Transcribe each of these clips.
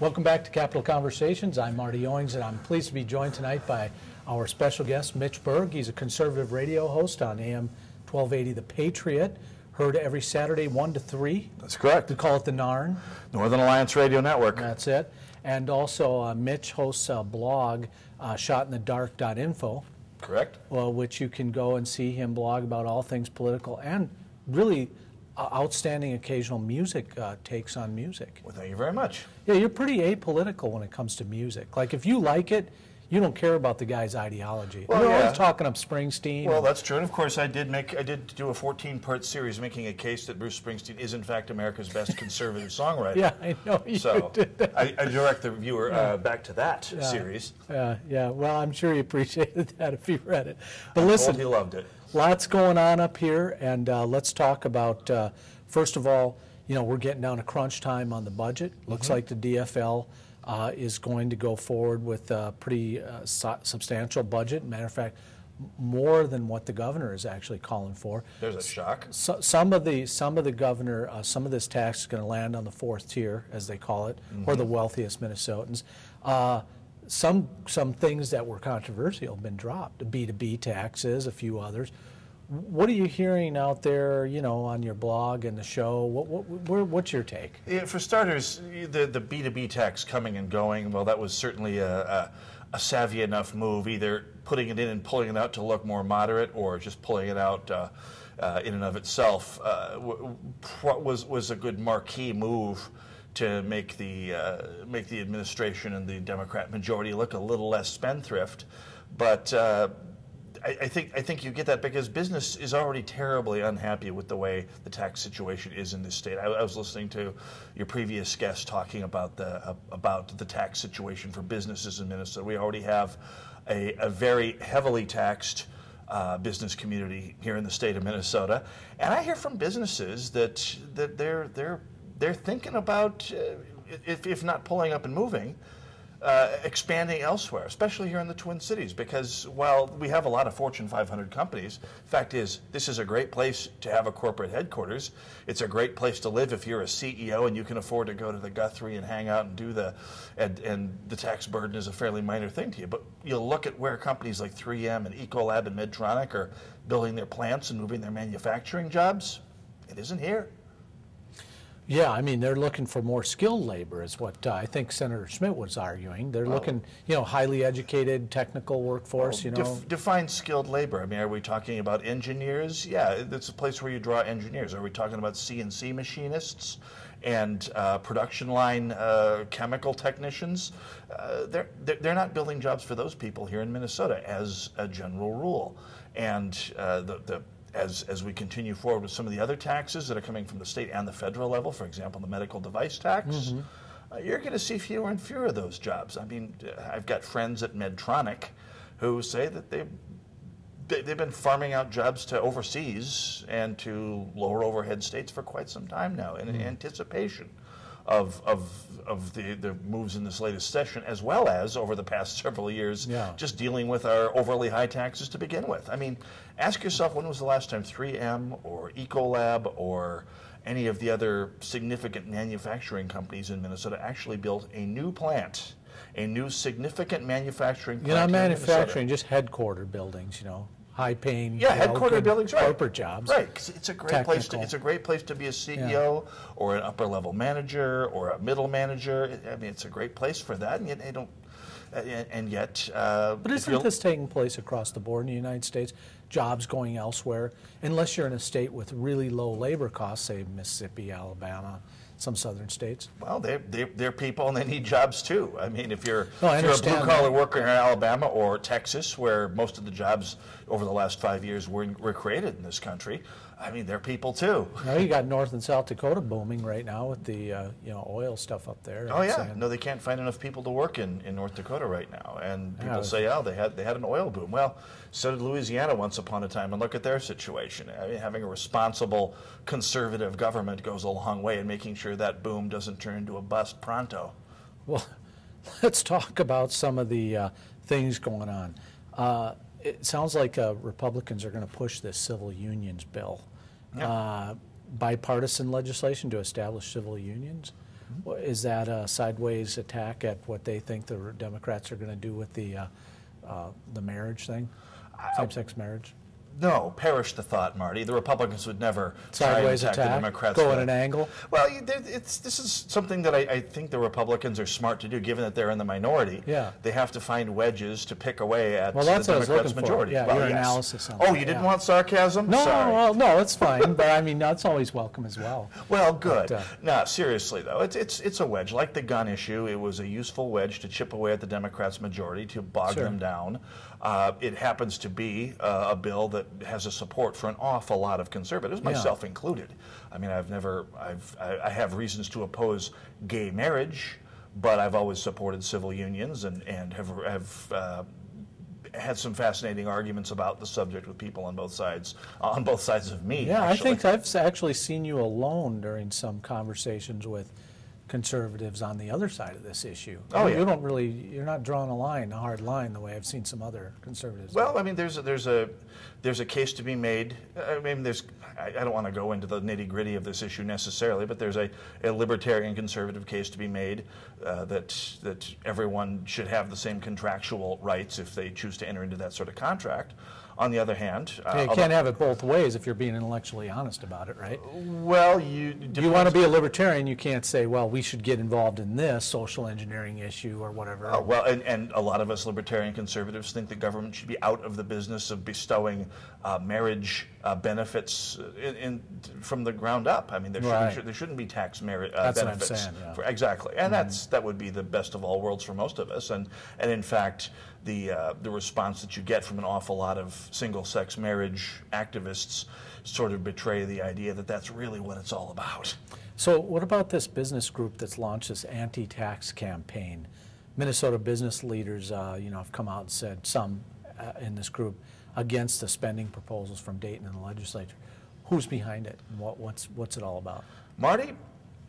Welcome back to Capital Conversations. I'm Marty Owings, and I'm pleased to be joined tonight by our special guest, Mitch Berg. He's a conservative radio host on AM 1280 The Patriot, heard every Saturday 1 to 3. That's correct. We call it the NARN. Northern Alliance Radio Network. That's it. And also, Mitch hosts a blog, shotinthedark.info. Correct. Well, which you can go and see him blog about all things political and really outstanding occasional music takes on music. Well, thank you very much. Yeah, you're pretty apolitical when it comes to music. Like, if you like it, you don't care about the guy's ideology. Well, you're yeah. always talking up Springsteen. Well, that's true. And of course, I did do a 14-part series making a case that Bruce Springsteen is, in fact, America's best conservative songwriter. Yeah, I know you did that. I direct the viewer back to that series. Yeah. Well, I'm sure he appreciated that if he read it. But listen, he loved it. Lots going on up here, and let's talk about, first of all, we're getting down to crunch time on the budget. Looks like the DFL is going to go forward with a pretty substantial budget. Matter of fact, more than what the governor is actually calling for. There's a shock. Some of this tax is going to land on the fourth tier, as they call it, or the wealthiest Minnesotans. Some things that were controversial have been dropped. The B2B taxes, a few others. What are you hearing out there, on your blog and the show? What's your take? Yeah, for starters, the B2B tax coming and going, well, that was certainly a savvy enough move, either putting it in and pulling it out to look more moderate or just pulling it out in and of itself was a good marquee move to make the administration and the Democrat majority look a little less spendthrift. But I think you get that because business is already terribly unhappy with the way the tax situation is in this state. I was listening to your previous guest talking about the tax situation for businesses in Minnesota. We already have a very heavily taxed business community here in the state of Minnesota, and I hear from businesses that they're thinking about, if not pulling up and moving, expanding elsewhere, especially here in the Twin Cities, because while we have a lot of Fortune 500 companies, fact is this is a great place to have a corporate headquarters. It's a great place to live if you're a CEO and you can afford to go to the Guthrie and hang out and do and the tax burden is a fairly minor thing to you. But you'll look at where companies like 3M and Ecolab and Medtronic are building their plants and moving their manufacturing jobs. It isn't here. Yeah, I mean, they're looking for more skilled labor is what I think Senator Schmidt was arguing. They're looking, highly educated, technical workforce, Define skilled labor. I mean, are we talking about engineers? Yeah, it's a place where you draw engineers. Are we talking about CNC machinists and production line chemical technicians? They're not building jobs for those people here in Minnesota as a general rule. And as we continue forward with some of the other taxes that are coming from the state and the federal level, for example, the medical device tax, you're going to see fewer and fewer of those jobs. I mean, I've got friends at Medtronic who say that they've been farming out jobs to overseas and to lower overhead states for quite some time now in anticipation of the moves in this latest session, as well as over the past several years, just dealing with our overly high taxes to begin with. I mean, ask yourself, when was the last time 3M or Ecolab or any of the other significant manufacturing companies in Minnesota actually built a new plant, a new significant manufacturing plant? Not manufacturing, just headquarter buildings, high-paying, headquarter buildings, corporate jobs. Right, 'cause it's a great place. It's a great place to be a CEO or an upper-level manager or a middle manager. I mean, it's a great place for that, and yet they don't. And yet, but isn't this taking place across the board in the United States? Jobs going elsewhere, unless you're in a state with really low labor costs, say Mississippi, Alabama, some southern states. Well, they're people and they need jobs too. I mean, if you're a blue-collar worker in Alabama or Texas, where most of the jobs over the last 5 years were created in this country, I mean, they're people too. You got North and South Dakota booming right now with the oil stuff up there. Oh yeah, no, they can't find enough people to work in North Dakota right now, and people say, oh, they had an oil boom. Well, so did Louisiana once upon a time, and look at their situation. I mean, having a responsible conservative government goes a long way in making sure that boom doesn't turn into a bust pronto. Well, let's talk about some of the things going on. It sounds like Republicans are going to push this civil unions bill. Bipartisan legislation to establish civil unions. Is that a sideways attack at what they think the Democrats are going to do with the marriage thing, same-sex marriage? No, perish the thought, Marty. The Republicans would never Sideways try and attack the Democrats. Go at an angle? Well, this is something that I think the Republicans are smart to do, given that they're in the minority. Yeah. They have to find wedges to pick away at Well, that's the what I was Democrats' looking majority. for. Yeah, well, your yes. analysis on that. Oh, you didn't want sarcasm? No, Sorry. well, no, it's fine. But I mean, that's always welcome as well. Well, good. But, no, seriously though, it's a wedge. Like the gun issue, it was a useful wedge to chip away at the Democrats' majority, to bog them down. It happens to be a bill that has a support for an awful lot of conservatives, myself included. I mean, I have reasons to oppose gay marriage, but I've always supported civil unions and have had some fascinating arguments about the subject with people on both sides of me. Yeah, actually. I think I've actually seen you alone during some conversations with conservatives on the other side of this issue. Oh, yeah. You're not drawing a hard line the way I've seen some other conservatives. Well, I mean, there's a case to be made. I mean, I don't want to go into the nitty-gritty of this issue necessarily, but there's a libertarian conservative case to be made that everyone should have the same contractual rights if they choose to enter into that sort of contract. On the other hand, you can't have it both ways if you're being intellectually honest about it, right? Well, you want to be a libertarian, you can't say, well, we should get involved in this social engineering issue or whatever. Well, and a lot of us libertarian conservatives think the government should be out of the business of bestowing marriage benefits from the ground up. I mean, there shouldn't be tax benefits. That's what I'm saying, yeah. Exactly, and that would be the best of all worlds for most of us. And in fact, the response that you get from an awful lot of single-sex marriage activists sort of betray the idea that that's really what it's all about. So what about this business group that's launched this anti-tax campaign? Minnesota business leaders, have come out and said, some in this group, against the spending proposals from Dayton and the legislature. Who's behind it, and what's it all about? Marty,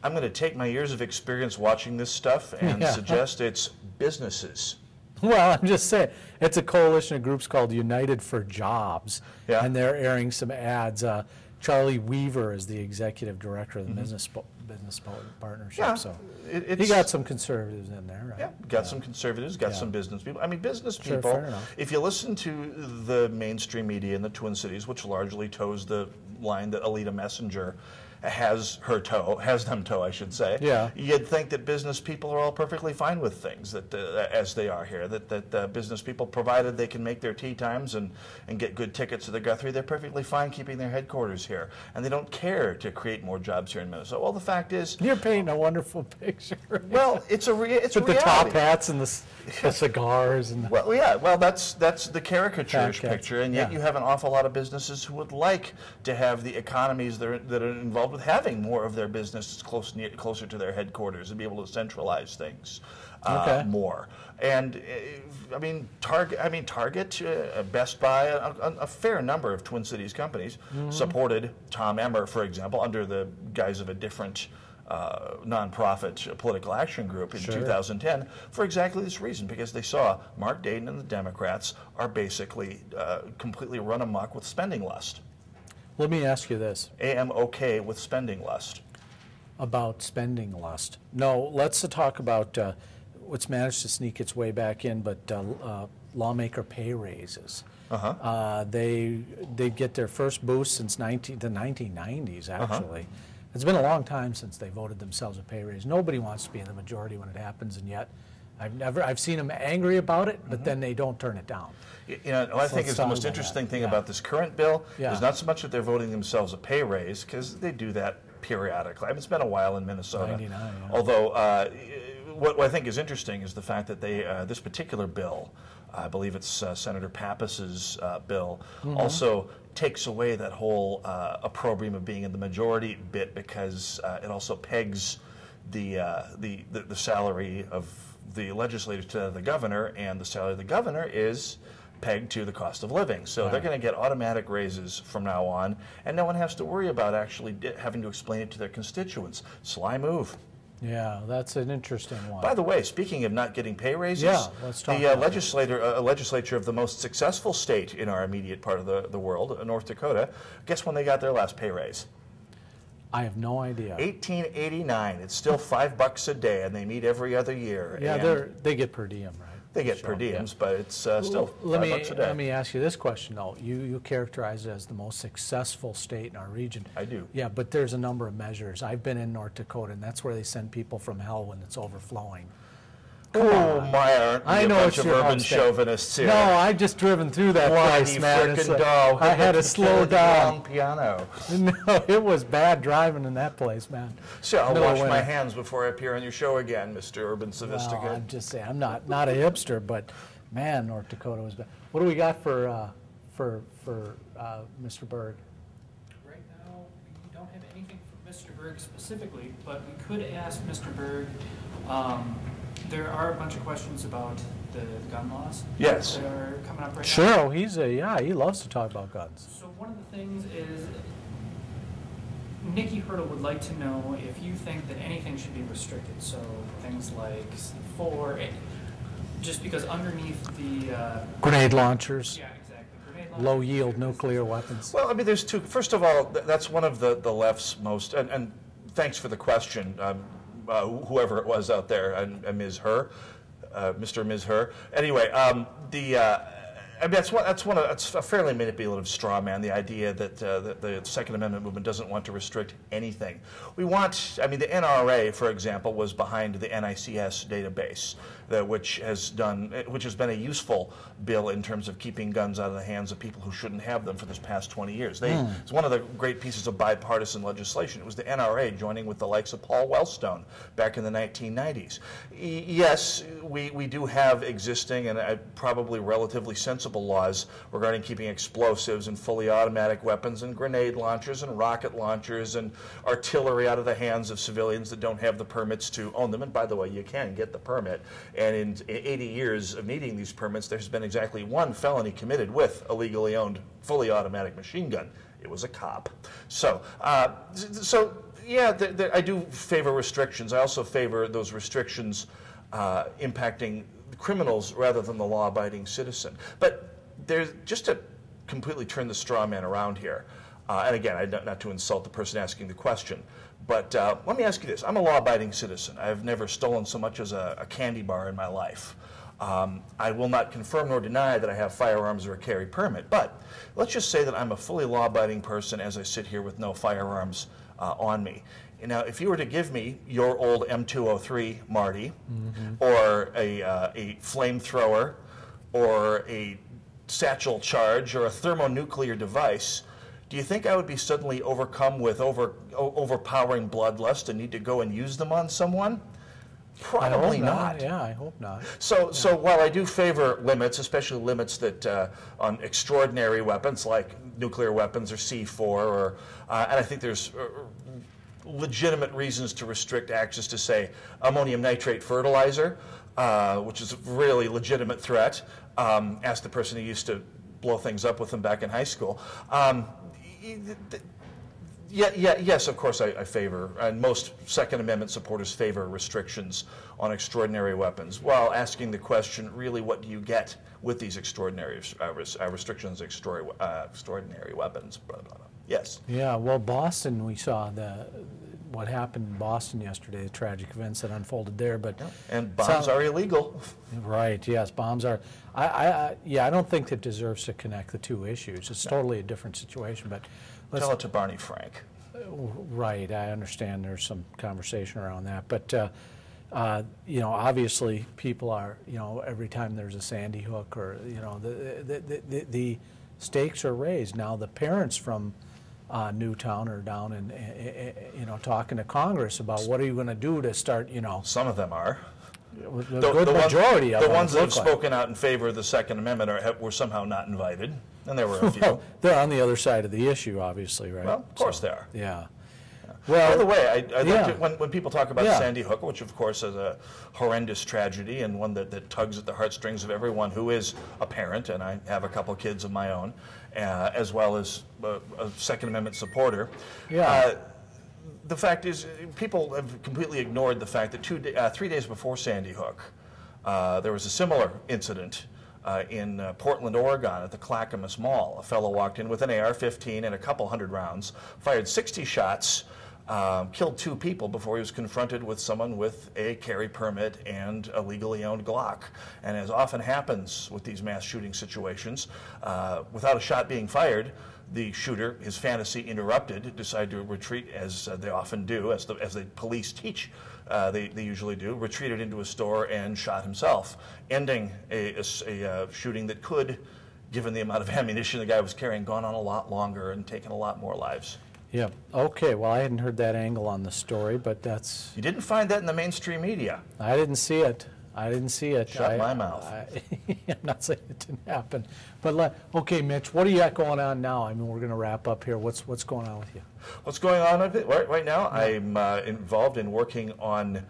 I'm going to take my years of experience watching this stuff and suggest it's businesses. Well, I'm just saying, it's a coalition of groups called United for Jobs, and they're airing some ads. Charlie Weaver is the executive director of the business partnership. Yeah, so he got some conservatives in there, right? Yeah, got some conservatives, got some business people. I mean, business Sure, people, fair enough. if you listen to the mainstream media in the Twin Cities, which largely toes the line that Alita Messenger has them toe, I should say. Yeah. You'd think that business people are all perfectly fine with things that as they are here. That business people, provided they can make their tea times and get good tickets to the Guthrie, they're perfectly fine keeping their headquarters here, and they don't care to create more jobs here in Minnesota. Well, the fact is, you're painting a wonderful picture. Well, it's a reality. With the top hats and the cigars and. Well, that's the caricaturish picture, and yet you have an awful lot of businesses who would like to have the economies that are involved with having more of their business closer to their headquarters and be able to centralize things more. And I mean, Target, Best Buy, a fair number of Twin Cities companies supported Tom Emmer, for example, under the guise of a different nonprofit political action group in 2010 for exactly this reason, because they saw Mark Dayton and the Democrats are basically completely run amok with spending lust. Let me ask you this. am okay with spending lust. About spending lust. No, let's talk about what's managed to sneak its way back in, but lawmaker pay raises. They get their first boost since the 1990s, actually. It's been a long time since they voted themselves a pay raise. Nobody wants to be in the majority when it happens, and yet I've seen them angry about it, but then they don't turn it down. I think is the most interesting thing about this current bill is not so much that they're voting themselves a pay raise, because they do that periodically. I mean, it's been a while in Minnesota. 99, yeah. Although what I think is interesting is the fact that this particular bill, I believe it's Senator Pappas's bill, also takes away that whole opprobrium of being in the majority bit, because it also pegs the salary of the legislators to the governor, and the salary of the governor is pegged to the cost of living. So they're going to get automatic raises from now on, and no one has to worry about actually having to explain it to their constituents. Sly move. Yeah, that's an interesting one. By the way, speaking of not getting pay raises, let's talk the about legislature of the most successful state in our immediate part of the world, North Dakota, guess when they got their last pay raise? I have no idea. 1889. It's still $5 a day, and they meet every other year. Yeah, and they get per diem, right? they get per diems, but it's still $5 a day. Let me ask you this question, though. You characterize it as the most successful state in our region. I do. Yeah, but there's a number of measures. I've been in North Dakota, and that's where they send people from hell when it's overflowing. Oh, my, aren't we I a know bunch it's of your urban home state. chauvinists here? No, I just driven through that place, man. It's frickin' like- dough. I had to slow down. Long piano. No, it was bad driving in that place, man. So I'll Middle of wash my winter. hands before I appear on your show again, Mr. Urban Sophisticate. Well, I'm just saying, I'm not a hipster, but man, North Dakota was bad. What do we got for Mr. Berg? Right now, we don't have anything from Mr. Berg specifically, but we could ask Mr. Berg, there are a bunch of questions about the gun laws. Yes. That are coming up right now. Sure, he loves to talk about guns. So one of the things is, Nikki Hurdle would like to know if you think that anything should be restricted. So things like just because underneath the... Grenade launchers, yeah, exactly. Grenade launchers, low-yield nuclear weapons. Well, I mean, there's two. First of all, that's one of the left's most, and thanks for the question, whoever it was out there, and Ms. Her, Mr. and Ms. Her. Anyway, I mean, that's a fairly manipulative straw man, the idea that the Second Amendment movement doesn't want to restrict anything. We want, I mean, the NRA, for example, was behind the NICS database, which has been a useful bill in terms of keeping guns out of the hands of people who shouldn't have them for this past 20 years. It's one of the great pieces of bipartisan legislation. It was the NRA joining with the likes of Paul Wellstone back in the 1990s. Yes, we do have existing and probably relatively sensible laws regarding keeping explosives and fully automatic weapons and grenade launchers and rocket launchers and artillery out of the hands of civilians that don't have the permits to own them. And by the way, you can get the permit. And in 80 years of needing these permits, there's been exactly one felony committed with a legally owned fully automatic machine gun. It was a cop. So yeah, I do favor restrictions. I also favor those restrictions impacting criminals rather than the law-abiding citizen. But there's, just to completely turn the straw man around here, and again, not to insult the person asking the question, but let me ask you this. I'm a law-abiding citizen. I've never stolen so much as a candy bar in my life. I will not confirm nor deny that I have firearms or a carry permit, but let's just say that I'm a fully law-abiding person as I sit here with no firearms on me. Now, if you were to give me your old M203, Marty, or a flamethrower, or a satchel charge, or a thermonuclear device, do you think I would be suddenly overcome with overpowering bloodlust and need to go and use them on someone? Probably not. Yeah, I hope not. So while I do favor limits, especially limits that on extraordinary weapons like nuclear weapons or C4, or and I think there's legitimate reasons to restrict access to, say, ammonium nitrate fertilizer, which is a really legitimate threat. Ask the person who used to blow things up with them back in high school. Yes, of course I favor, and most Second Amendment supporters favor restrictions on extraordinary weapons, while asking the question, really, what do you get with these extraordinary restrictions, extraordinary weapons, blah, blah, blah. Yes. Yeah, well, Boston, we saw what happened in Boston yesterday, the tragic events that unfolded there. But and bombs are illegal. Right, yes, bombs are. I don't think it deserves to connect the two issues. It's totally a different situation, but tell it to Barney Frank. Right, I understand there's some conversation around that, but obviously people are, every time there's a Sandy Hook, or the stakes are raised. Now the parents from Newtown are down and talking to Congress about what are you going to do to start, Some of them are. The majority of them. The ones that have spoken out in favor of the Second Amendment were somehow not invited, and there were a few. Well, they're on the other side of the issue, obviously, right? Well, of course they are. Yeah. Well, by the way, I like when people talk about Yeah. Sandy Hook, which of course is a horrendous tragedy and one that tugs at the heartstrings of everyone who is a parent, and I have a couple kids of my own, as well as a Second Amendment supporter. Yeah. The fact is, people have completely ignored the fact that 3 days before Sandy Hook, there was a similar incident in Portland, Oregon, at the Clackamas Mall. A fellow walked in with an AR-15 and a couple hundred rounds, fired 60 shots, killed 2 people before he was confronted with someone with a carry permit and a legally owned Glock. And as often happens with these mass shooting situations, without a shot being fired, the shooter, his fantasy interrupted, decided to retreat, as they often do, as the police teach they usually do, retreated into a store and shot himself, ending a shooting that could, given the amount of ammunition the guy was carrying, gone on a lot longer and taken a lot more lives. Yeah. Okay. Well, I hadn't heard that angle on the story, but that's... You didn't find that in the mainstream media. I didn't see it. I didn't see it. Shut my mouth. I'm not saying it didn't happen. But okay, Mitch, what do you got going on now? I mean, we're going to wrap up here. What's going on with you? What's going on right now? I'm involved in working on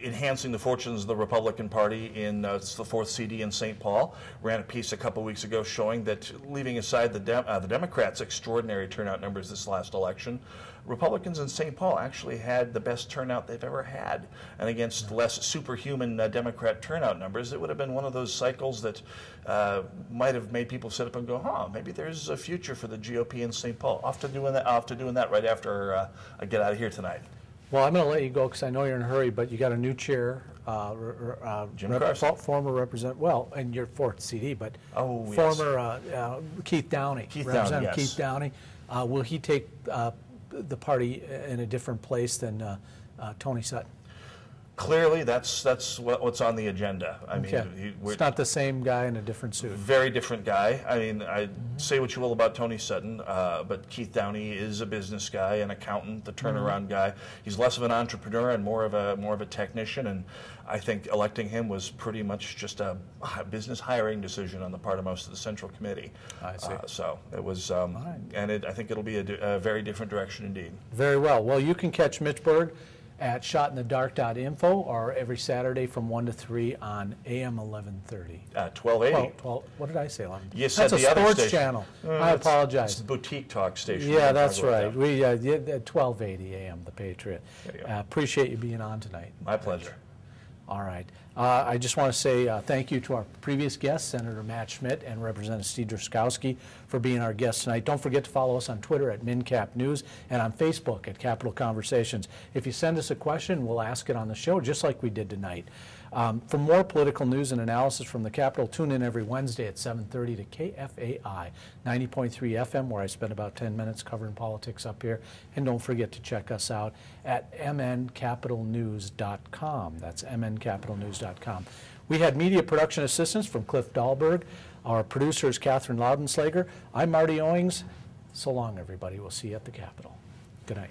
enhancing the fortunes of the Republican Party in the 4th CD in St. Paul. Ran a piece a couple weeks ago showing that, leaving aside the Democrats' extraordinary turnout numbers this last election, Republicans in St. Paul actually had the best turnout they've ever had. And against less superhuman Democrat turnout numbers, it would have been one of those cycles that might have made people sit up and go, huh, maybe there's a future for the GOP in St. Paul. Off to doing that right after I get out of here tonight. Well, I'm going to let you go because I know you're in a hurry, but you got a new chair, Jim Carson. former representative, well, and your 4th CD, but former Keith Downey, Representative yes. Keith Downey. Will he take the party in a different place than Tony Sutton? Clearly, that's what's on the agenda. I mean, it's not the same guy in a different suit. Very different guy. I mean, I say what you will about Tony Sutton, but Keith Downey is a business guy, an accountant, the turnaround guy. He's less of an entrepreneur and more of a technician. And I think electing him was pretty much just a business hiring decision on the part of most of the Central Committee. I see. So it was, and I think it'll be a very different direction indeed. Very well. Well, you can catch Mitch Berg at shotinthedark.info or every Saturday from 1 to 3 on AM 1130. 1280. 12, what did I say? 11? You said that's the a other sports station. channel. I apologize. It's the boutique talk station. Yeah, that's right. We 1280 AM, The Patriot. There you go. Appreciate you being on tonight. My pleasure. All right. I just want to say thank you to our previous guests, Senator Matt Schmidt and Representative Steve Druskowski, for being our guests tonight. Don't forget to follow us on Twitter at MinCap News and on Facebook at Capitol Conversations. If you send us a question, we'll ask it on the show, just like we did tonight. For more political news and analysis from the Capitol, tune in every Wednesday at 7:30 to KFAI 90.3 FM, where I spend about 10 minutes covering politics up here. And don't forget to check us out at mncapitalnews.com. That's mncapitalnews.com. We had media production assistance from Cliff Dahlberg. Our producer is Catherine Laudenslager. I'm Marty Owings. So long, everybody. We'll see you at the Capitol. Good night.